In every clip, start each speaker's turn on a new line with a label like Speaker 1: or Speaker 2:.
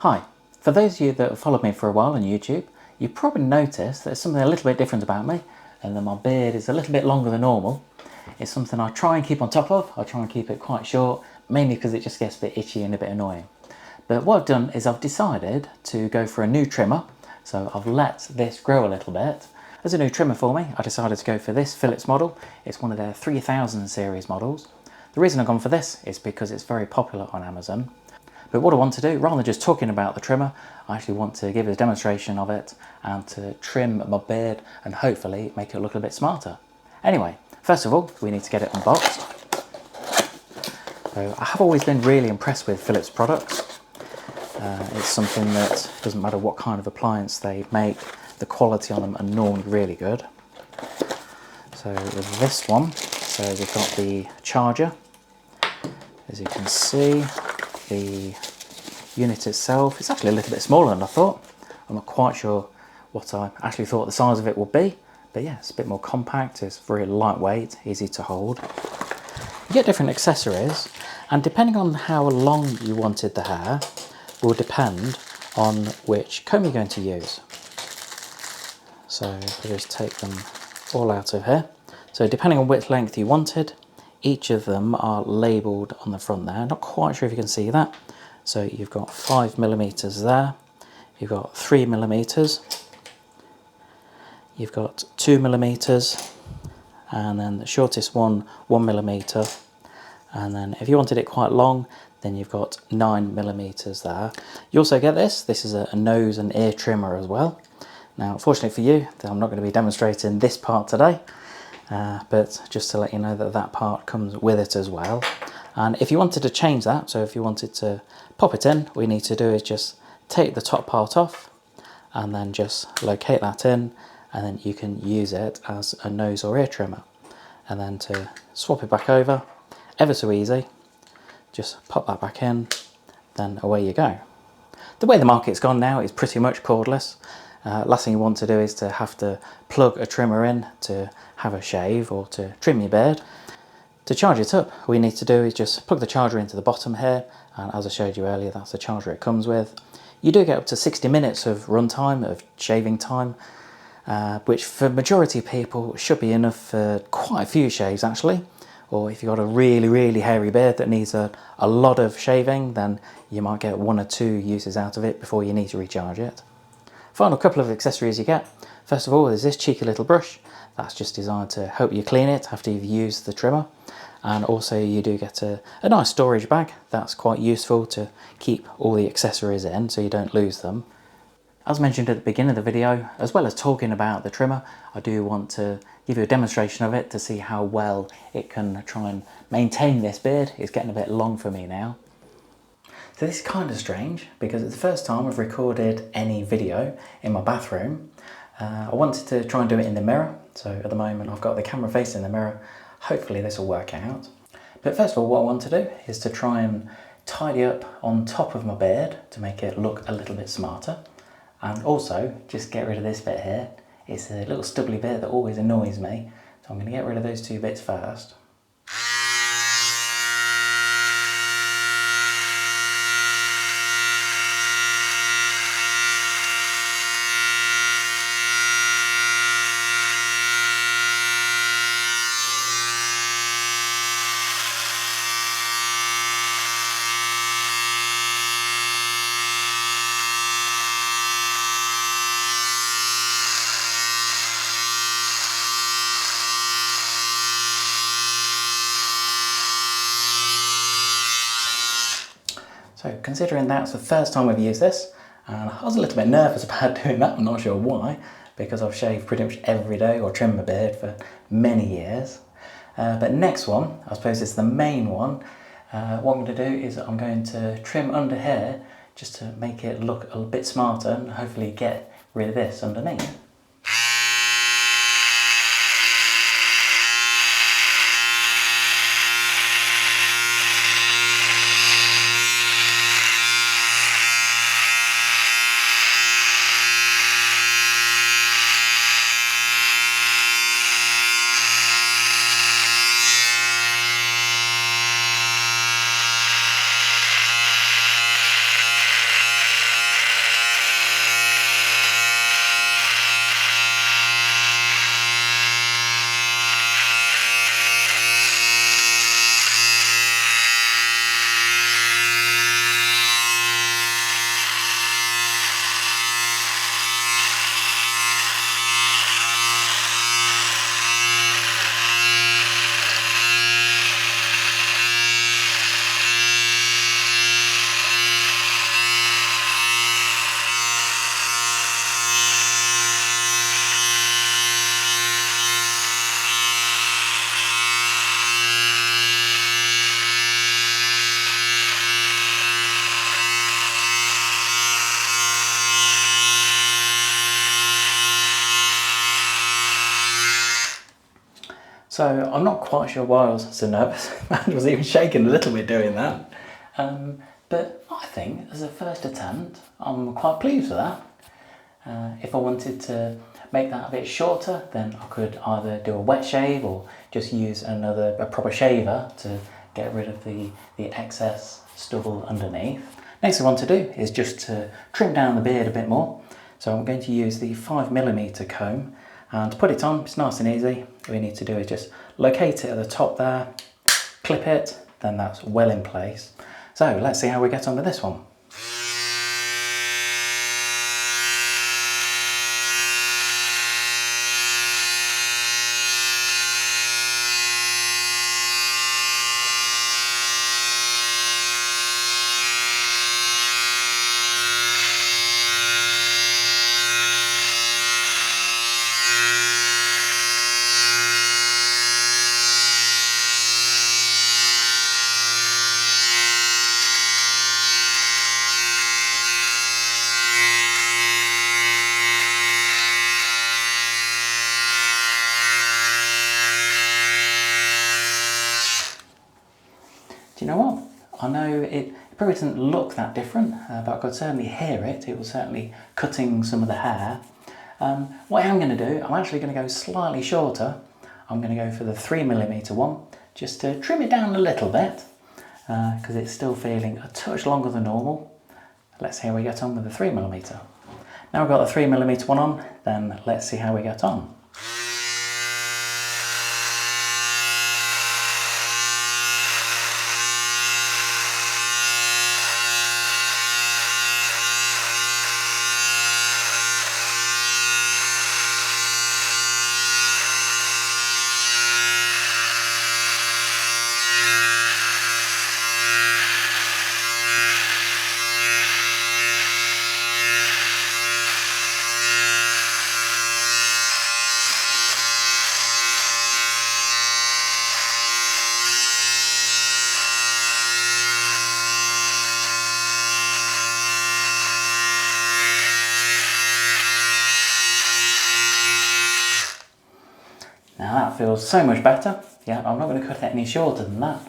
Speaker 1: Hi, for those of you that have followed me for a while on YouTube, you probably noticed there's something a little bit different about me and that my beard is a little bit longer than normal. It's something I try and keep on top of. I try and keep it quite short, mainly because it just gets a bit itchy and a bit annoying. But what I've done is I've decided to go for a new trimmer, so I've let this grow a little bit. As a new trimmer for me, I decided to go for this Phillips model. It's one of their 3000 series models. The reason I've gone for this is because it's very popular on Amazon. But what I want to do, rather than just talking about the trimmer, I actually want to give a demonstration of it and to trim my beard and hopefully make it look a bit smarter. Anyway, first of all, we need to get it unboxed. So I have always been really impressed with Philips products. It's something that doesn't matter what kind of appliance they make, the quality on them are normally really good. So with this one, so we've got the charger, as you can see. The unit itself, it's actually a little bit smaller than I thought. I'm not quite sure what I actually thought the size of it would be, but yeah, it's a bit more compact, it's very lightweight, easy to hold. You get different accessories, and depending on how long you wanted the hair, will depend on which comb you're going to use. So if I just take them all out of here. So depending on which length you wanted, each of them are labelled on the front there. Not quite sure if you can see that. So you've got 5mm there, you've got 3mm, you've got 2mm, and then the shortest one, 1mm, and then if you wanted it quite long, then you've got 9mm there. You also get this is a nose and ear trimmer as well. Now, fortunately for you, I'm not going to be demonstrating this part today. But just to let you know that that part comes with it as well. And if you wanted to change that, so if you wanted to pop it in, all you need to do is just take the top part off and then just locate that in, and then you can use it as a nose or ear trimmer. And then to swap it back over, ever so easy, just pop that back in, then away you go. The way the market's gone now is pretty much cordless. Last thing you want to do is to have to plug a trimmer in to have a shave or to trim your beard. To charge it up, all you need to do is just plug the charger into the bottom here, and as I showed you earlier, that's the charger it comes with. You do get up to 60 minutes of runtime, of shaving time, which for majority of people should be enough for quite a few shaves actually. Or if you've got a really hairy beard that needs a lot of shaving, then you might get 1 or 2 uses out of it before you need to recharge it. Final couple of accessories you get. First of all, there's this cheeky little brush. That's just designed to help you clean it after you've used the trimmer. And also you do get a nice storage bag. That's quite useful to keep all the accessories in so you don't lose them. As mentioned at the beginning of the video, as well as talking about the trimmer, I do want to give you a demonstration of it to see how well it can try and maintain this beard. It's getting a bit long for me now. So this is kind of strange because it's the first time I've recorded any video in my bathroom. I wanted to try and do it in the mirror, so at the moment I've got the camera facing the mirror. Hopefully this will work out. But first of all, what I want to do is to try and tidy up on top of my beard to make it look a little bit smarter, and also just get rid of this bit here. It's a little stubbly bit that always annoys me, so I'm going to get rid of those 2 bits first. So considering that's the first time I've used this, and I was a little bit nervous about doing that, I'm not sure why, because I've shaved pretty much every day or trimmed my beard for many years. But next one, I suppose it's the main one, what I'm going to do is I'm going to trim under here just to make it look a bit smarter and hopefully get rid of this underneath. So I'm not quite sure why I was so nervous. My hand was even shaking a little bit doing that. But I think as a first attempt, I'm quite pleased with that. If I wanted to make that a bit shorter, then I could either do a wet shave or just use a proper shaver to get rid of the excess stubble underneath. Next thing I want to do is just to trim down the beard a bit more. So I'm going to use the 5mm comb, and to put it on, it's nice and easy. All you need to do is just locate it at the top there, clip it, then that's well in place. So let's see how we get on with this one. Do you know what? I know it probably doesn't look that different, but I could certainly hear it. It was certainly cutting some of the hair. What I am going to do, I'm actually going to go slightly shorter. I'm going to go for the 3mm one, just to trim it down a little bit, because it's still feeling a touch longer than normal. Let's see how we get on with the 3mm. Now I've got the 3mm one on, then let's see how we get on. Now that feels so much better. Yeah, I'm not going to cut it any shorter than that.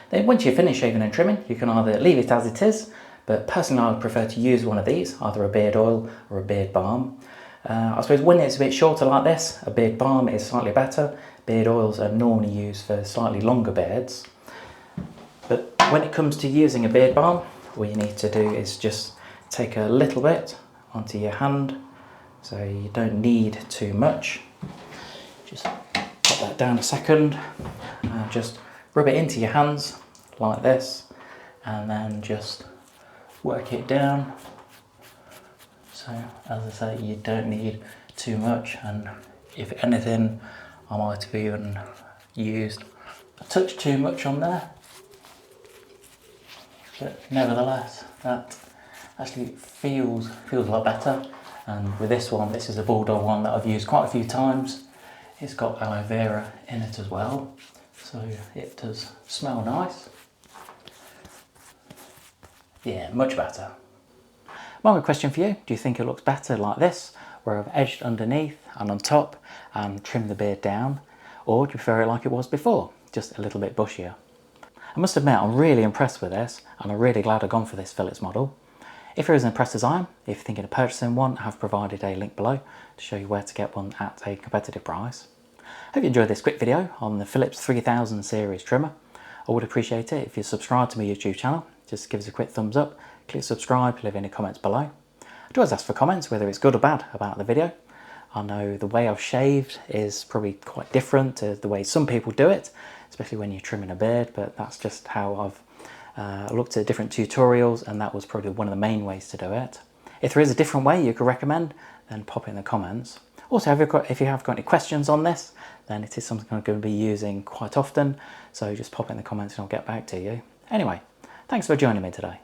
Speaker 1: Then once you're finished shaving and trimming, you can either leave it as it is, but personally I would prefer to use one of these, either a beard oil or a beard balm. I suppose when it's a bit shorter like this, a beard balm is slightly better. Beard oils are normally used for slightly longer beards. But when it comes to using a beard balm, all you need to do is just take a little bit onto your hand, so you don't need too much. Just put that down a second and just rub it into your hands like this, and then just work it down. So as I say, you don't need too much, and if anything, I might have even used a touch too much on there. But nevertheless, that actually feels a lot better. And with this one, this is a Bulldog one that I've used quite a few times. It's got aloe vera in it as well, so it does smell nice. Yeah, much better. One question for you, do you think it looks better like this, where I've edged underneath and on top and trimmed the beard down? Or do you prefer it like it was before, just a little bit bushier? I must admit, I'm really impressed with this, and I'm really glad I've gone for this Phillips model. If you're as impressed as I am, if you're thinking of purchasing one, I have provided a link below to show you where to get one at a competitive price. Hope you enjoyed this quick video on the Phillips 3000 series trimmer. I would appreciate it if you subscribe to my YouTube channel. Just give us a quick thumbs up, click subscribe, leave any comments below. I do always ask for comments, whether it's good or bad about the video. I know the way I've shaved is probably quite different to the way some people do it, especially when you're trimming a beard, but that's just how I've looked at different tutorials, and that was probably one of the main ways to do it. If there is a different way you could recommend, then pop it in the comments. Also, if you have got any questions on this, then it is something I'm going to be using quite often, so just pop it in the comments and I'll get back to you. Anyway, thanks for joining me today.